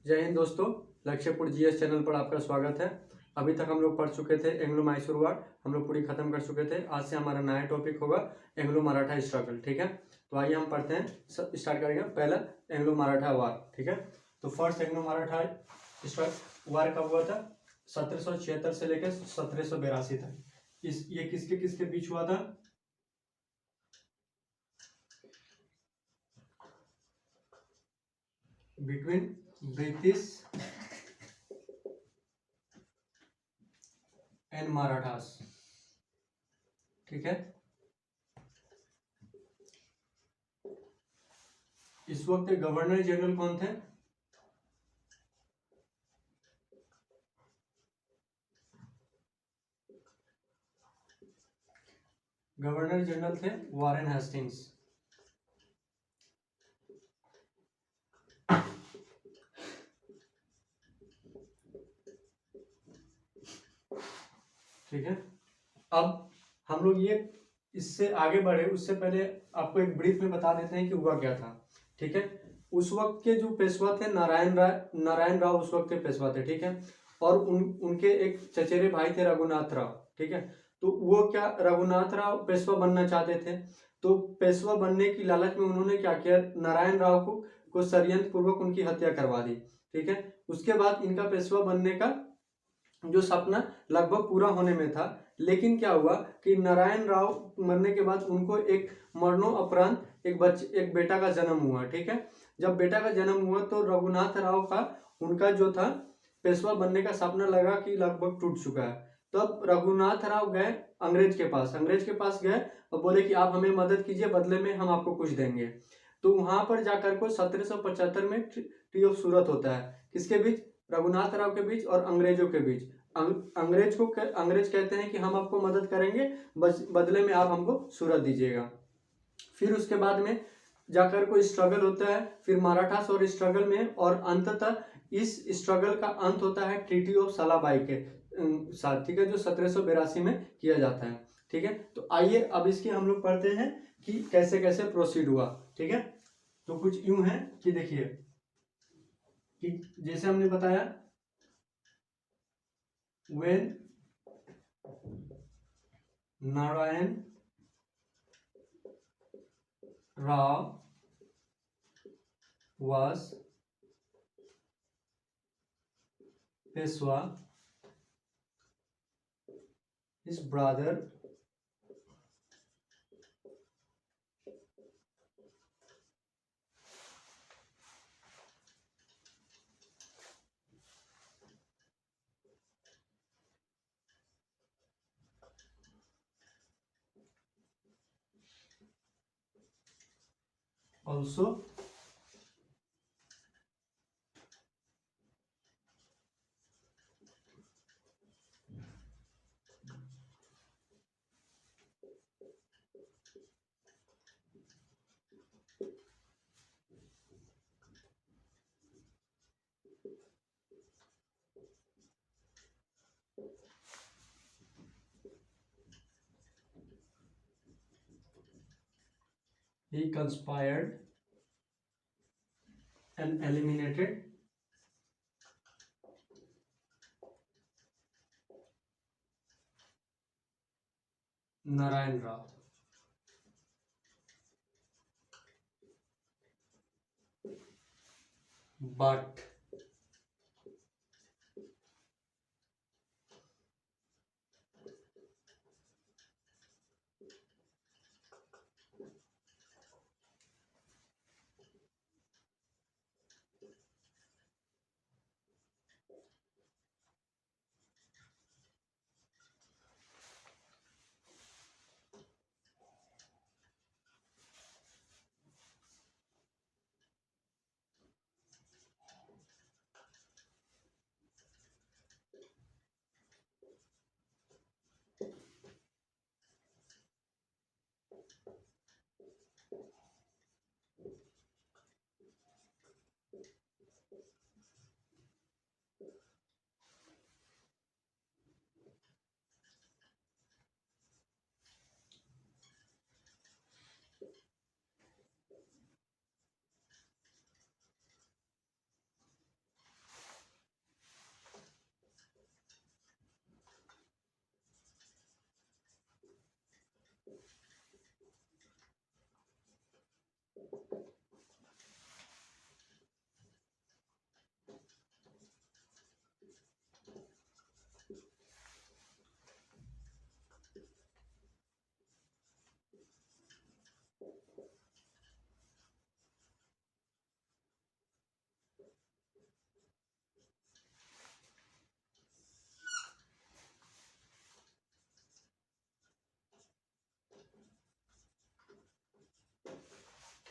जय हिंद दोस्तों, लक्ष्यपुर GS channel पर आपका स्वागत है। अभी तक हम लोग पढ़ चुके थे एंग्लो मैसूर वार, हम लोग पूरी खत्म कर चुके थे। आज से हमारा नया टॉपिक होगा एंग्लो मराठा स्ट्रगल। ठीक है, तो आइए हम पढ़ते हैं, स्टार्ट करेंगे। पहला एंग्लो मराठा वार। ठीक है, तो फर्स्ट एंग्लो मराठा वार कब हुआ था? 1776 से लेकर 1782 तक। ये किसके किसके बीच हुआ था? Between British and Marathas. ठीक है, इस वक्त गवर्नर जनरल कौन थे? गवर्नर जनरल थे वारेन हेस्टिंग्स। ठीक है, अब हम लोग ये इससे आगे बढ़े उससे पहले आपको एक ब्रीफ में बता देते हैं कि हुआ क्या था। ठीक है, उस वक्त के जो पेशवा थे नारायण राव उस वक्त के पेशवा थे। ठीक है, और उनके एक चचेरे भाई थे रघुनाथ राव। ठीक है, तो वो क्या रघुनाथ राव पेशवा बनना चाहते थे, तो पेशवा बनने की लालच में उन्होंने क्या किया, नारायण राव को षड्यंत्र पूर्वक उनकी हत्या करवा दी। ठीक है, उसके बाद इनका पेशवा बनने का जो सपना लगभग पूरा होने में था, लेकिन क्या हुआ कि नारायण राव मरने के बाद उनको एक मरणोपरांत एक बेटा का जन्म हुआ। ठीक है, जब बेटा का जन्म हुआ तो रघुनाथ राव का उनका जो था पेशवा बनने का सपना लगा कि लगभग टूट चुका है। तब रघुनाथ राव गए अंग्रेज के पास गए और बोले कि आप हमें मदद कीजिए, बदले में हम आपको कुछ देंगे। तो वहां पर जाकर को 1775 में ट्री ऑफ सूरत होता है। किसके बीच? रघुनाथ राव के बीच और अंग्रेजों के बीच। अंग्रेज कहते हैं कि हम आपको मदद करेंगे, बदले में आप हमको सूरत दीजिएगा। फिर उसके बाद में जाकर कोई स्ट्रगल होता है, फिर मराठास और स्ट्रगल में, और अंततः इस स्ट्रगल का अंत होता है ट्रीटी ऑफ सलाबाई के साथ। ठीक है, जो 1782 में किया जाता है। ठीक है, तो आइए अब इसकी हम लोग पढ़ते हैं कि कैसे कैसे प्रोसीड हुआ। ठीक है, तो कुछ यूं है कि देखिए कि जैसे हमने बताया, when Narayan Rao was Peshwa, his brother also he conspired and eliminated Narayan Rao. But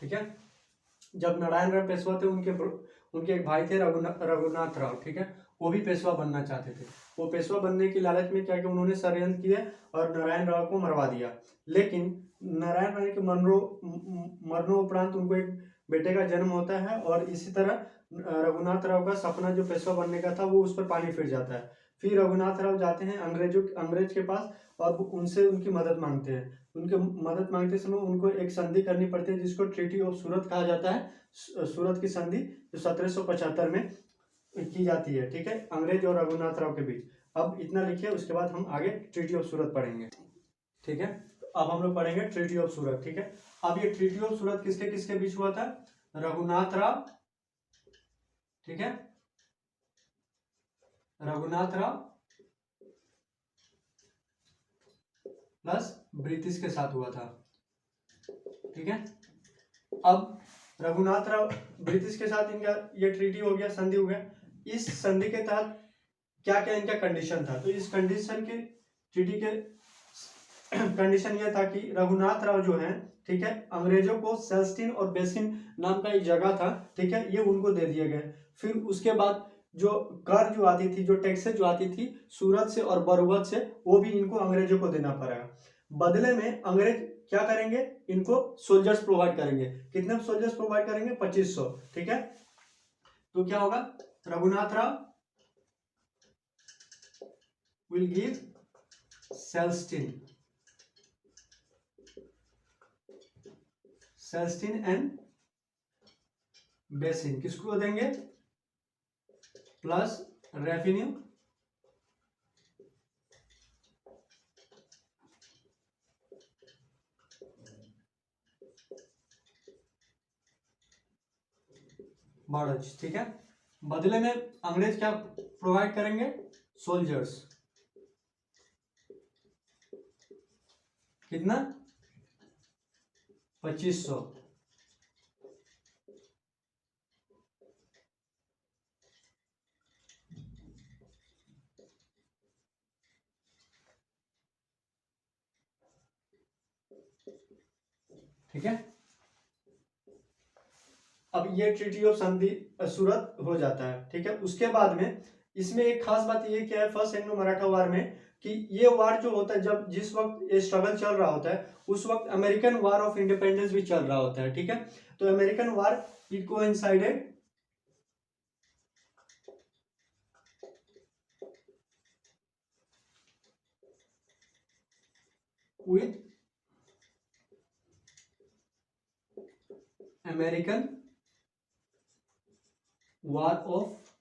ठीक है। जब नारायण राव पेशवा थे, उनके एक भाई थे रघुनाथ राव, ठीक है, वो भी पेशवा बनना चाहते थे। वो पेशवा बनने की लालच में क्या किया, उन्होंने षड्यंत्र किया और नारायण राव को मरवा दिया। लेकिन नारायण राव के मरणोपरांत उनको एक बेटे का जन्म होता है और इसी तरह रघुनाथ राव का सपना जो पेशवा बनने का था वो उस पर पानी फिर जाता है। फिर रघुनाथ राव जाते हैं अंग्रेज के पास और उनसे उनकी मदद मांगते हैं। उनके मदद मांगते समय उनको एक संधि करनी पड़ती है जिसको ट्रीटी ऑफ सूरत कहा जाता है। सूरत की संधि जो 1775 में की जाती है, ठीक है, अंग्रेज और रघुनाथ राव के बीच। अब इतना लिखिए, उसके बाद हम आगे ट्रीटी ऑफ सूरत पढ़ेंगे, ठीक है। अब हम लोग पढ़ेंगे ट्रीटी ऑफ सूरत, ठीक है। अब ये ट्रीटी ऑफ सूरत किसके किसके बीच हुआ था? रघुनाथ राव, ठीक है, रघुनाथ राव प्लस ब्रिटिश के साथ हुआ था, ठीक है। अब रघुनाथ राव ब्रिटिश के साथ इनका ये ट्रीटी हो गया, संधि हो गया। इस संधि के तहत क्या क्या इनका कंडीशन था? तो इस कंडीशन के ट्रीटी के कंडीशन यह था कि रघुनाथ राव जो है, ठीक है, अंग्रेजों को सेल्स्टीन और बेसिन नाम का एक जगह था, ठीक है, ये उनको दे दिए गए। फिर उसके बाद जो कर जो आती थी, जो टैक्सेस जो आती थी सूरत से और बरौवत से, वो भी इनको अंग्रेजों को देना पड़ेगा। बदले में अंग्रेज क्या करेंगे? इनको सोल्जर्स प्रोवाइड करेंगे। कितने सोल्जर्स प्रोवाइड करेंगे? 2500, ठीक है। तो क्या होगा? Raghunath Rao will give Salsette and Bassein किसको देंगे? प्लस रेवेन्यू बॉर्डर्स, ठीक है। बदले में अंग्रेज क्या प्रोवाइड करेंगे? सोल्जर्स। कितना? 2500, ठीक है। अब ये ट्रीटी ऑफ संधि सूरत हो जाता है, ठीक है। उसके बाद में इसमें एक खास बात ये क्या है, फर्स्ट एंग्लो मराठा वार में, कि ये वार जो होता है, जब जिस वक्त ये स्ट्रगल चल रहा होता है उस वक्त अमेरिकन वार ऑफ इंडिपेंडेंस भी चल रहा होता है, ठीक है। तो American war it coincided with American war of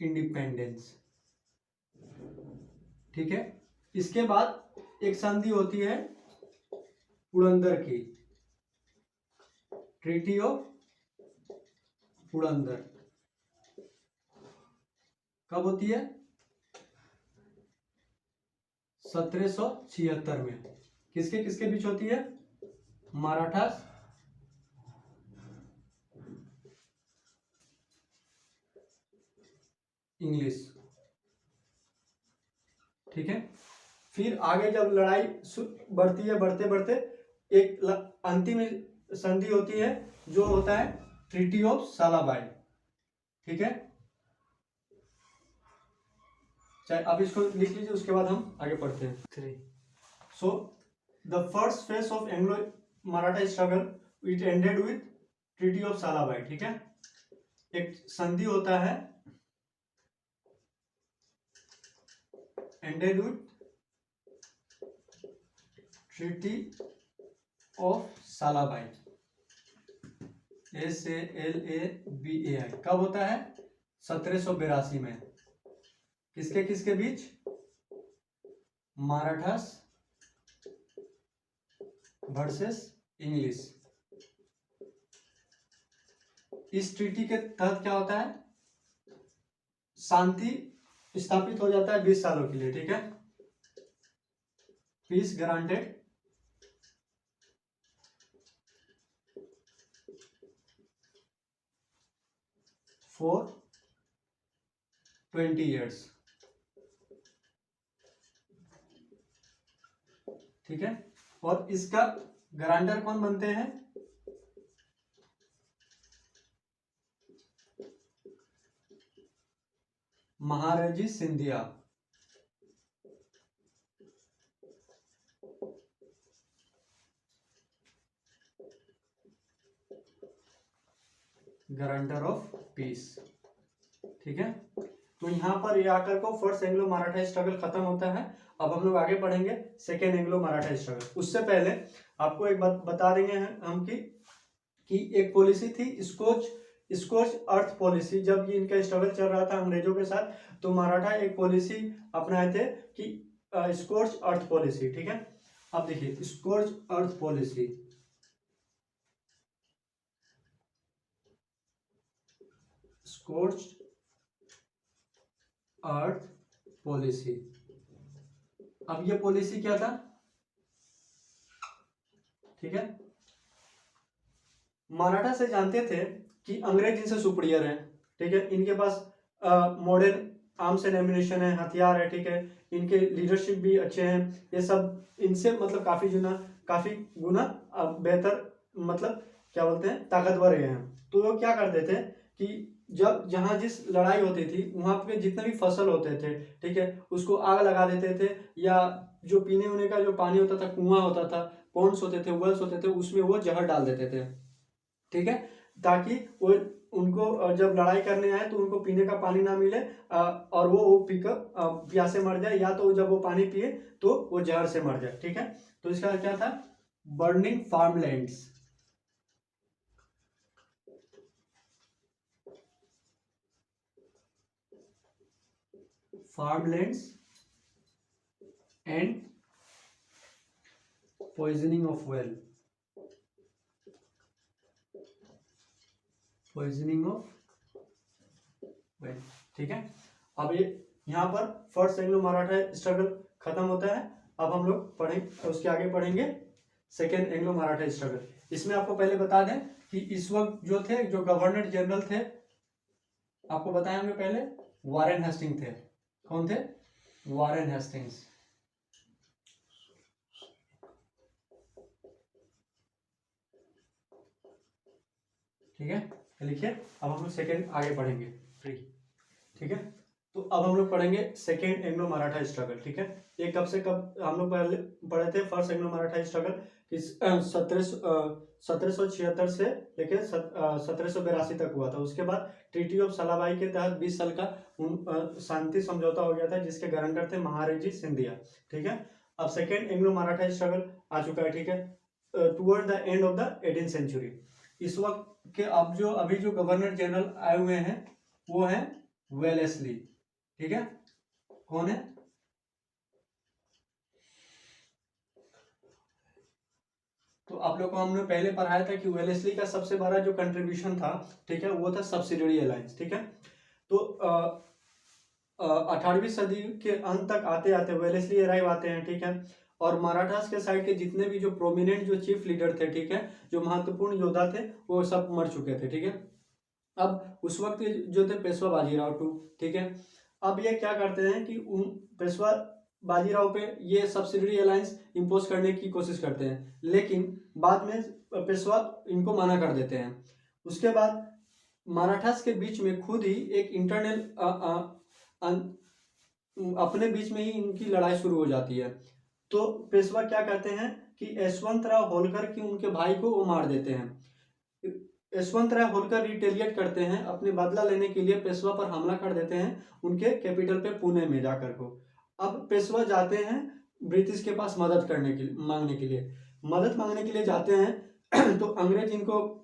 independence, ठीक है। इसके बाद एक संधि होती है पुरंदर की, ट्रीटी ऑफ पुरंदर। कब होती है? 1776 में। किसके किसके बीच होती है? मराठास इंग्लिश, ठीक है। फिर आगे जब लड़ाई बढ़ती है, बढ़ते बढ़ते एक अंतिम संधि होती है जो होता है ट्रीटी ऑफ सालाबाई, ठीक है। चाहे आप इसको लिख लीजिए, उसके बाद हम आगे पढ़ते हैं। 3 so the first phase of Anglo Maratha struggle it ended with treaty of Salbai, ठीक है। एक संधि होता है ended with treaty of Salbai, SALABAI। कब होता है? 1782 में। किसके किसके बीच? Marathas versus English. इस ट्रीटी के तहत क्या होता है? शांति स्थापित हो जाता है 20 सालों के लिए, ठीक है। पीस ग्रांटेड फॉर 20 years, ठीक है। और इसका गारंटर कौन बनते हैं? Mahadji Scindia. Guarantor of peace. ठीक है, तो यहाँ पर ये आकर को फर्स्ट एंग्लो मराठा स्ट्रगल खत्म होता है। अब हम लोग आगे पढ़ेंगे सेकेंड एंग्लो मराठा स्ट्रगल। उससे पहले आपको एक बात बता देंगे हम कि एक पॉलिसी थी स्कोच अर्थ पॉलिसी। जब ये इनका स्ट्रगल चल रहा था अंग्रेजों के साथ, तो मराठा एक पॉलिसी अपनाए थे कि स्कोच अर्थ पॉलिसी। ठीक है, अब देखिए स्कोच अर्थ पॉलिसी, स्कोच अर्थ पॉलिसी। अब ये पॉलिसी क्या था? ठीक है, मराठा से जानते थे कि अंग्रेज इनसे सुपीरियर है। ठीक है, इनके पास मॉडर्न आर्म्स एंड एम्यूनिशन है, हथियार है। ठीक है, इनके लीडरशिप भी अच्छे हैं। ये सब इनसे मतलब काफी गुना बेहतर, मतलब क्या बोलते हैं, ताकतवर हैं। तो वो क्या करते थे कि जब जहां जिस लड़ाई होती थी वहां पे जितने भी फसल होते थे, ठीक है, उसको आग लगा देते थे, या जो पीने उने का जो पानी होता था, कुआं होता था, पॉन्ड्स होते थे, वेल्स होते थे, उसमें वो जहर डाल देते थे। ठीक है, ताकि वो उनको जब लड़ाई करने आए तो उनको पीने का पानी ना मिले, और वो पीकर प्यासे मर जाए, या तो जब वो पानी पिए तो वो जहर से मर जाए। ठीक है, तो इसका क्या था? Burning farmlands. Farmlands and poisoning of well, poisoning of well. ठीक है, अब ये यहाँ पर फर्स्ट एंग्लो मराठा स्ट्रगल खत्म होता है। अब हम लोग पढ़ेंगे, उसके आगे पढ़ेंगे सेकेंड एंग्लो मराठा स्ट्रगल। इसमें आपको पहले बता दें कि इस वक्त जो थे, जो गवर्नर जनरल थे, आपको बताए होंगे पहले, वारेन हेस्टिंग थे। कौन थे? Warren Hastings. ठीक है, लिखिए। अब हम लोग सेकेंड आगे पढ़ेंगे। ठीक है, तो अब हम लोग पढ़ेंगे सेकेंड एंग्लो मराठा स्ट्रगल। ठीक है, ये कब से कब हम लोग पहले पढ़े थे? फर्स्ट एंग्लो मराठा स्ट्रगल 1776 से लेकर 1782 तक हुआ था। उसके बाद ट्रीटी ऑफ सलाबाई के तहत 20 साल का शांति समझौता हो गया था, जिसके गारंटर थे महाराजी सिंधिया। ठीक है, अब सेकेंड एंग्लो मराठा स्ट्रगल आ चुका है। ठीक है, toward the end of the 18th century. इस वक्त के अब जो अभी जो गवर्नर जनरल आए हुए हैं वो है वेलेस्ली। ठीक है, कौन है? तो आप लोग को हमने पहले पढ़ाया था कि वेलेस्ली का सबसे बड़ा जो कंट्रीब्यूशन था, ठीक है, वो था सब्सिडियरी अलायंस। ठीक है, तो 18वीं सदी के अंत तक आते आते वेलेस्ली अराइव आते हैं। ठीक है, और मराठास के साइड के जितने भी जो प्रोमिनेंट जो चीफ लीडर थे, ठीक है, जो महत्वपूर्ण योद्धा थे, वो सब मर चुके थे। ठीक है, अब उस वक्त जो थे पेशवा बाजीराव टू। ठीक है, अब ये क्या करते हैं कि उन पेशवा बाजीराव पे ये सब्सिडियरी अलायंस इंपोज करने की कोशिश करते हैं, लेकिन बाद में पेशवा इनको मना कर देते हैं। उसके बाद मराठास के बीच में खुद ही एक इंटरनल अपने बीच में ही इनकी लड़ाई शुरू हो जाती है। तो पेशवा क्या कहते हैं कि यशवंतराव होलकर की उनके भाई को वो मार देते हैं। यशवंतराव होलकर रिटेलिएट करते हैं, अपने बदला लेने के लिए पेशवा पर हमला कर देते हैं, उनके कैपिटल पे पुणे में जाकर को। अब पेशवा जाते हैं ब्रिटिश के पास मदद मांगने के लिए जाते हैं। तो अंग्रेज इनको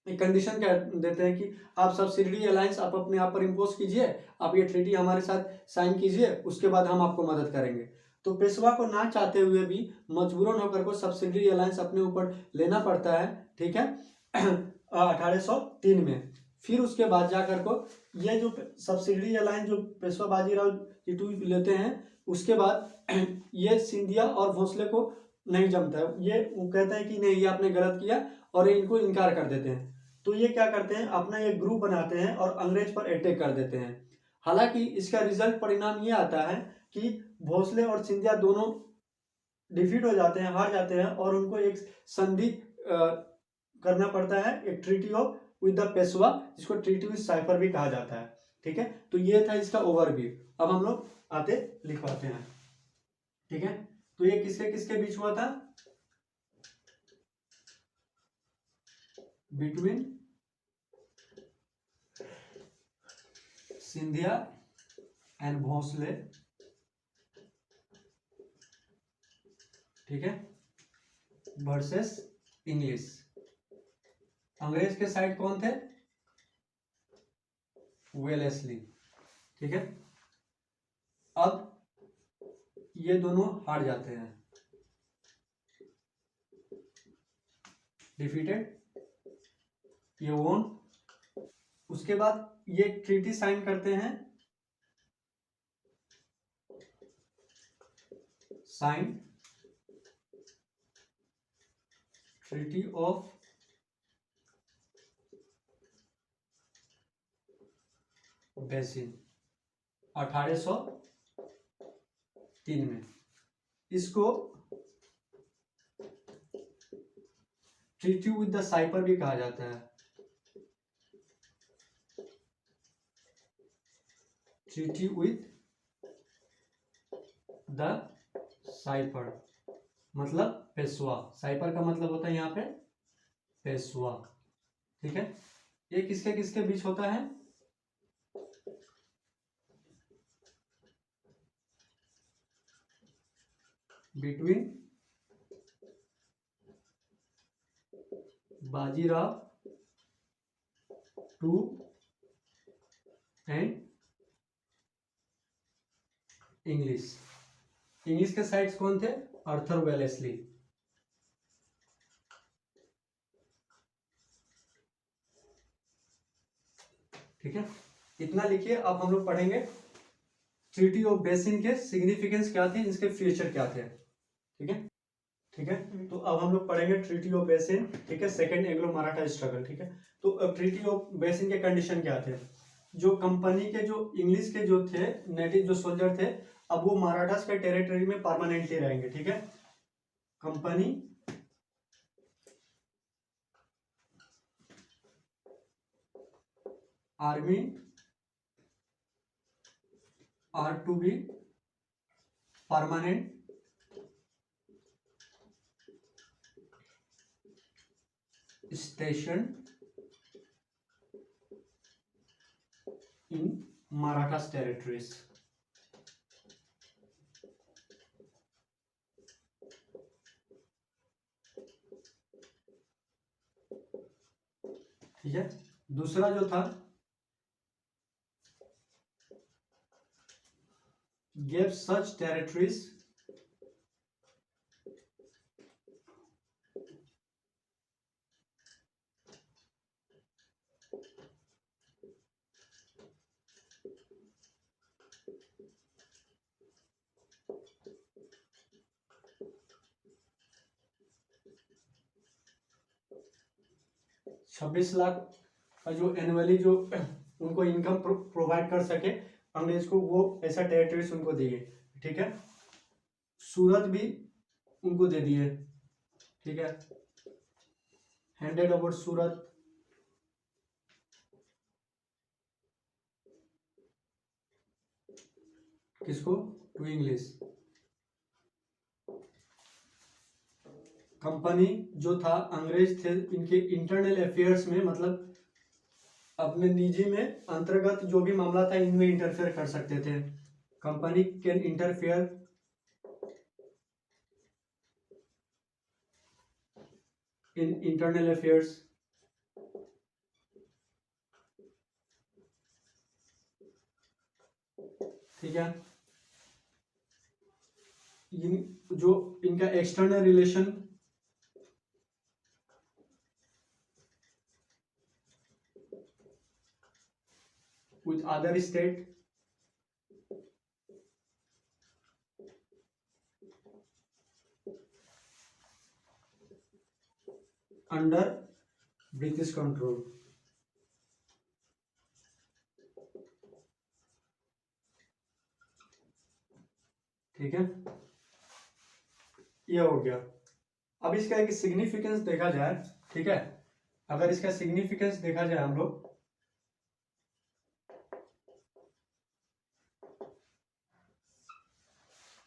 एक कंडीशन क्या देते हैं कि आप सब्सिडियरी अलायंस आप अपने आप पर इम्पोज कीजिए, आप ये ट्रीटी हमारे साथ साइन कीजिए, उसके बाद हम आपको मदद करेंगे। तो पेशवा को ना चाहते हुए भी मजबूरन होकर को सब्सिडियरी अलायंस अपने ऊपर लेना पड़ता है। ठीक है, 1803 में। फिर उसके बाद जाकर को ये जो सब्सिडियरी अलायंस जो पेशवा बाजीराव टीटू लेते हैं, उसके बाद ये सिंधिया और भोसले को नहीं जमता है। ये वो कहते हैं कि नहीं, ये आपने गलत किया, और ये इनको इनकार कर देते हैं। तो ये क्या करते हैं, अपना एक ग्रुप बनाते हैं और अंग्रेज पर अटैक कर देते हैं। हालांकि इसका रिजल्ट परिणाम ये आता है कि भोसले और सिंधिया दोनों डिफीट हो जाते हैं, हार जाते हैं, और उनको एक संधि करना पड़ता है, एक treaty of with the Peshwa, जिसको ट्रीटी विद साइफर भी कहा जाता है। ठीक है, तो ये था इसका ओवरव्यू। अब हम लोग आते लिखवाते हैं। ठीक है, तो ये किसके किसके बीच हुआ था? Between Scindia and Bhosle. ठीक है, वर्सेस इंग्लिश। अंग्रेज के साइड कौन थे? वेलेस्ली। ठीक है, अब ये दोनों हार जाते हैं, डिफीटेड, ये वोन। उसके बाद ये ट्रीटी साइन करते हैं, साइन ट्रीटी ऑफ बेसिन 1803 में। इसको ट्रीटी विद द साइपर भी कहा जाता है, ट्रीटी विद द साइपर, मतलब पेशवा। साइपर का मतलब होता है यहाँ पे पेशवा। ठीक है, ये किसके किसके बीच होता है? Between Bajirao two and English. English के साइड्स कौन थे? Arthur Wellesley. ठीक है, इतना लिखिए। अब हम लोग पढ़ेंगे ट्रीटी ऑफ बेसिन के सिग्निफिकेंस क्या थे, इसके फीचर क्या थे। ठीक है, ठीक है, तो अब हम लोग पढ़ेंगे ट्रीटी ऑफ बेसिन। ठीक है, सेकेंड एंग्लो मराठा स्ट्रगल। ठीक है, तो अब ट्रीटी ऑफ बेसिन के कंडीशन क्या थे? जो कंपनी के जो इंग्लिश के जो थे नेटिव जो सोल्जर थे, अब वो मराठास के टेरिटरी में परमानेंटली रहेंगे। ठीक है, company army are to be permanent station in Marathas territories. ठीक है, दूसरा जो था gave such territories छब्बीस लाख का जो एनुअली जो उनको इनकम प्रोवाइड कर सके अंग्रेज को, वो ऐसा टेरिटरीज उनको दिए। ठीक है, सूरत भी उनको दे दिए। ठीक है, हैंडेड ओवर सूरत। किसको? To English. कंपनी जो था, अंग्रेज थे, इनके इंटरनल अफेयर्स में, मतलब अपने निजी में अंतर्गत जो भी मामला था इनमें इंटरफेयर कर सकते थे। Company can interfere in internal affairs. ठीक है, जो इनका external relation with other state under British control। ठीक है, ये हो गया। अब इसका एक सिग्निफिकेंस देखा जाए। ठीक है, अगर इसका सिग्निफिकेंस देखा जाए हम लोग,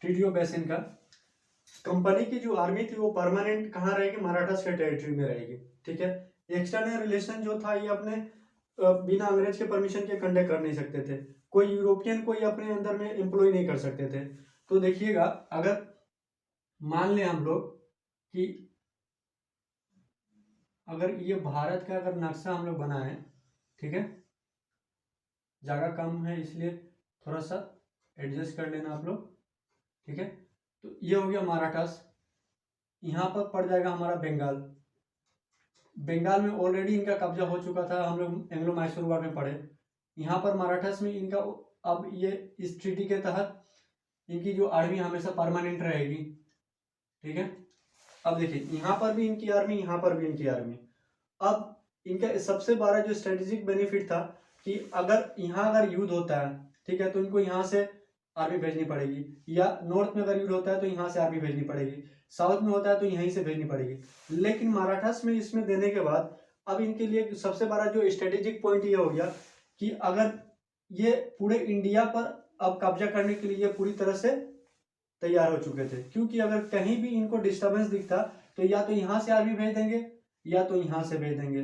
ट्रीटी ऑफ बेसिन का, कंपनी की जो आर्मी थी वो परमानेंट कहाँ रहेगी, मराठास के टेरिटरी में रहेगी। ठीक है, एक्सटर्नल रिलेशन जो था ये अपने बिना अंग्रेज के परमिशन के कंडक्ट कर नहीं सकते थे, कोई यूरोपियन कोई अपने अंदर में एम्प्लॉय नहीं कर सकते थे। तो देखिएगा, अगर मान लें हम लोग कि अगर ये भारत का अगर नक्शा हम लोग बनाए, ठीक है, जगह कम है इसलिए थोड़ा सा एडजस्ट कर लेना आप लोग। ठीक है, तो ये हो गया मराठास। यहाँ पर पड़ जाएगा हमारा बंगाल। बंगाल में ऑलरेडी इनका कब्जा हो चुका था, हम लोग एंग्लो मैसूर वार में पढ़े। यहाँ पर मराठास में इनका अब ये इस ट्रीटी के तहत इनकी जो आर्मी हमेशा परमानेंट रहेगी। ठीक है, अब देखिए यहाँ पर भी इनकी आर्मी, यहाँ पर भी इनकी आर्मी। अब इनका सबसे बड़ा जो स्ट्रेटेजिक बेनिफिट था कि अगर यहाँ अगर युद्ध होता है, ठीक है, तो इनको यहाँ से आर्मी भेजनी पड़ेगी, या नॉर्थ में अगर युद्ध होता है तो यहाँ से आर्मी भेजनी पड़ेगी, साउथ में होता है तो यहीं से भेजनी पड़ेगी। लेकिन मराठास में इसमें देने के बाद अब इनके लिए सबसे बड़ा जो स्ट्रेटेजिक पॉइंट ये हो गया कि अगर ये पूरे इंडिया पर अब कब्जा करने के लिए पूरी तरह से तैयार हो चुके थे, क्योंकि अगर कहीं भी इनको डिस्टर्बेंस दिखता तो या तो यहाँ से आर्मी भेज देंगे या तो यहाँ से भेज देंगे।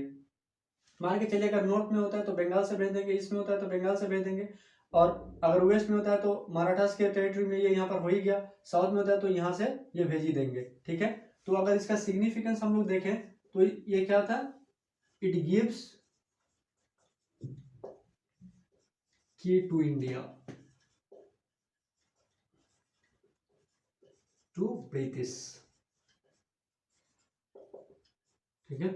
मान के चलिए अगर नॉर्थ में होता है तो बंगाल से भेज देंगे, ईस्ट में होता है तो बंगाल से भेज देंगे, और अगर वेस्ट में होता है तो मराठास के टेरिटरी में ये यहाँ पर हो ही गया, साउथ में होता है तो यहाँ से ये भेज ही देंगे। ठीक है, तो अगर इसका सिग्निफिकेंस हम लोग देखें तो ये क्या था, इट गिव्स की टू इंडिया टू ब्रिटिश। ठीक है,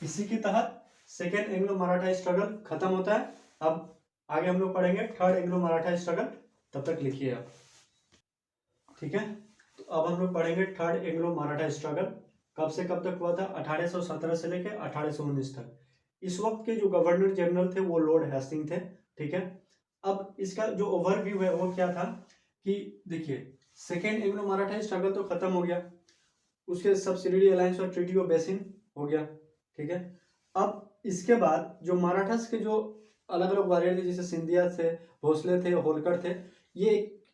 इसी के तहत सेकेंड एंग्लो मराठा स्ट्रगल खत्म होता है। अब आगे हम लोग पढ़ेंगे थर्ड एंग्लो मराठा स्ट्रगल, तब तक लिखिए आप। ठीक है, तो अब हम लोग पढ़ेंगे थर्ड एंग्लो मराठा स्ट्रगल। कब से कब तक हुआ था, 1817 से लेकर 1819 तक। इस वक्त के जो गवर्नर जनरल थे वो लॉर्ड हेस्टिंग थे। ठीक है, अब इसका जो ओवरव्यू है वो क्या था कि देखिए, सेकेंड एंग्लो मराठा स्ट्रगल तो खत्म हो गया, उसके सब्सिडियरी अलायंस और ट्रीटी ऑफ बेसिन हो गया। ठीक है, अब इसके बाद जो मराठास के जो अलग अलग वॉरियर थे, जैसे सिंधिया थे, भोसले थे, होलकर थे, ये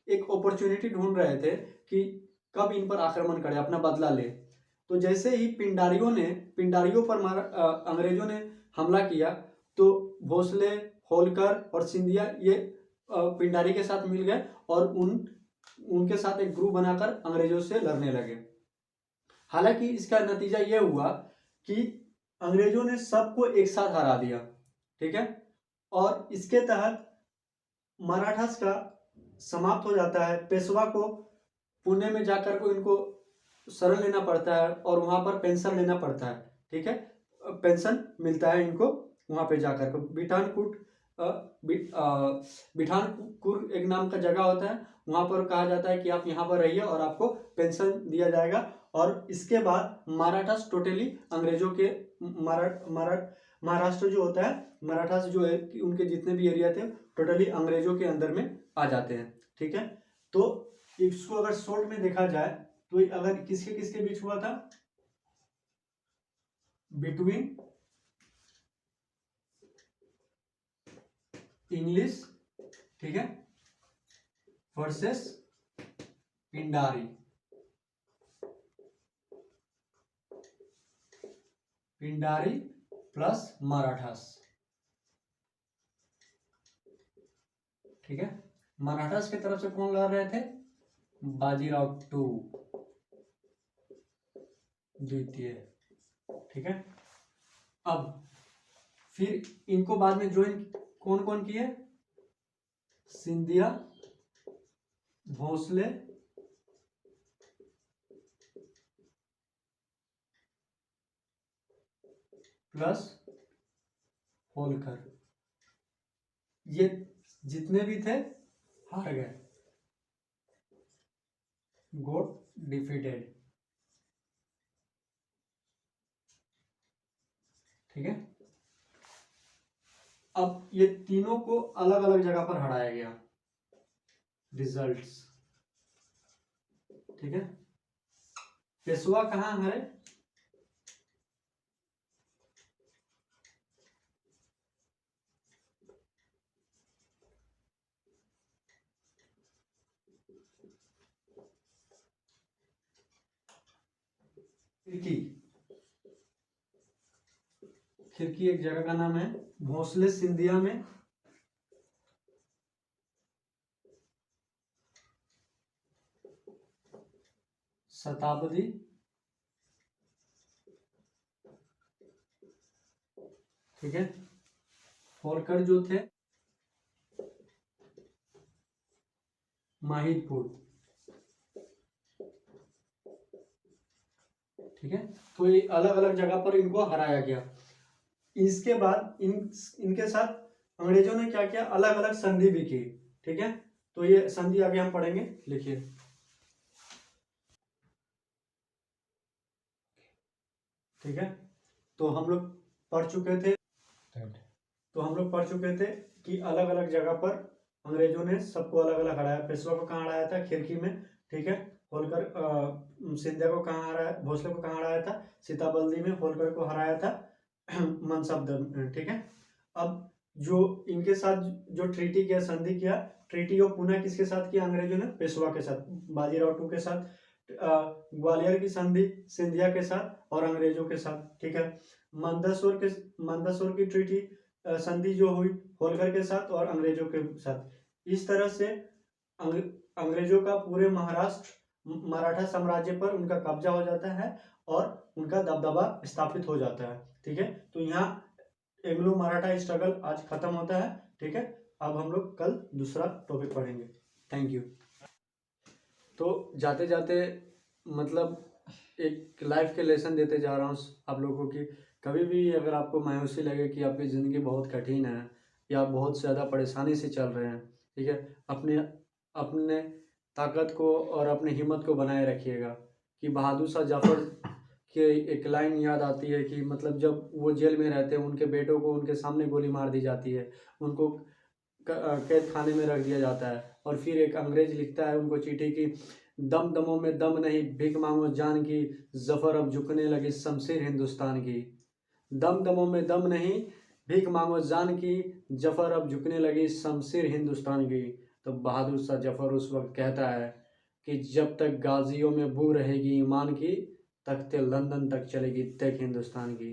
एक अपॉर्चुनिटी ढूंढ रहे थे कि कब इन पर आक्रमण करे, अपना बदला ले। तो जैसे ही पिंडारियों पर अंग्रेजों ने हमला किया तो भोसले, होलकर और सिंधिया ये पिंडारी के साथ मिल गए और उनके साथ एक ग्रुप बनाकर अंग्रेजों से लड़ने लगे। हालांकि इसका नतीजा यह हुआ कि अंग्रेजों ने सबको एक साथ हरा दिया। ठीक है, और इसके तहत मराठास का समाप्त हो जाता है। पेशवा को पुणे में जाकर को इनको शरण लेना पड़ता है और वहां पर पेंशन लेना पड़ता है। ठीक है, पेंशन मिलता है इनको वहां पे जाकर को। बिठानपुर एक नाम का जगह होता है, वहां पर कहा जाता है कि आप यहाँ पर रहिए और आपको पेंशन दिया जाएगा। और इसके बाद मराठास टोटली अंग्रेजों के महाराष्ट्र जो होता है, मराठास जो है उनके जितने भी एरिया थे टोटली अंग्रेजों के अंदर में आ जाते हैं। ठीक है, तो इसको अगर शॉर्ट में देखा जाए तो अगर किसके किसके बीच हुआ था, बिटवीन इंग्लिश, ठीक है, वर्सेस पिंडारी। पिंडारी प्लस मराठास। ठीक है, मराठास की तरफ से कौन लड़ रहे थे, बाजीराव टू द्वितीय। ठीक है, अब फिर इनको बाद में ज्वाइन कौन कौन किए, सिंधिया, भोसले, प्लस होलकर। ये जितने भी थे हार गए, गोट डिफीटेड। ठीक है, अब ये तीनों को अलग अलग जगह पर हराया गया। रिजल्ट्स, ठीक है, पेशवा कहाँ है, खिड़की, खिड़की एक जगह का नाम है। भोसले सिंधिया में शताब्दी ठीक है। होलकर जो थे माहिदपुर ठीक है। तो ये अलग अलग जगह पर इनको हराया गया। इसके बाद इनके साथ अंग्रेजों ने क्या किया, अलग अलग संधि भी की। ठीक है, तो ये संधि आगे हम पढ़ेंगे, लिखिए। ठीक है, तो हम लोग पढ़ चुके थे कि अलग अलग जगह पर अंग्रेजों ने सबको अलग अलग हराया। पेशवा को कहाँ हराया था, खिड़की में। ठीक है, होलकर सिंधिया को कहाँ हराया, भोसले को कहाँ हराया था, सीताबल्दी में। होलकर को हराया था मनसबदर में। ठीक है, अब जो इनके साथ जो ट्रीटी किया, संधि किया, ट्रीटी ऑफ पुणे किसके साथ किया अंग्रेजों ने, पेशवा के साथ, बाजीराव टू के साथ। ग्वालियर की संधि सिंधिया के साथ और अंग्रेजों के साथ। ठीक है, मंदसौर की ट्रीटी संधि जो हुई होलकर के साथ और अंग्रेजों के साथ। इस तरह से अंग्रेजों का पूरे महाराष्ट्र मराठा साम्राज्य पर उनका कब्जा हो जाता है और उनका दबदबा स्थापित हो जाता है। ठीक है, तो यहाँ एंग्लो मराठा स्ट्रगल आज खत्म होता है। ठीक है, अब हम लोग कल दूसरा टॉपिक पढ़ेंगे। Thank you. तो जाते जाते मतलब एक लाइफ के लेसन देते जा रहा हूँ आप लोगों की। कभी भी अगर आपको मायूसी लगे कि आपकी ज़िंदगी बहुत कठिन है या बहुत ज़्यादा परेशानी से चल रहे हैं, ठीक है, अपने अपने ताकत को और अपने हिम्मत को बनाए रखिएगा। कि बहादुर शाह जफर के एक लाइन याद आती है कि मतलब जब वो जेल में रहते हैं, उनके बेटों को उनके सामने गोली मार दी जाती है, उनको कैद खाने में रख दिया जाता है, और फिर एक अंग्रेज लिखता है उनको चिट्ठी की, दम दमों में दम नहीं, भीख मांगो जान की, जफर अब झुकने लगी शमशीर हिंदुस्तान की। दम दमों में दम नहीं, भीख मांगो जान की, जफर अब झुकने लगी शमशीर हिंदुस्तान की। तो बहादुर शाह जफर उस वक्त कहता है कि जब तक गाजियों में बू रहेगी ईमान की, तख्ते लंदन तक चलेगी तक हिंदुस्तान की।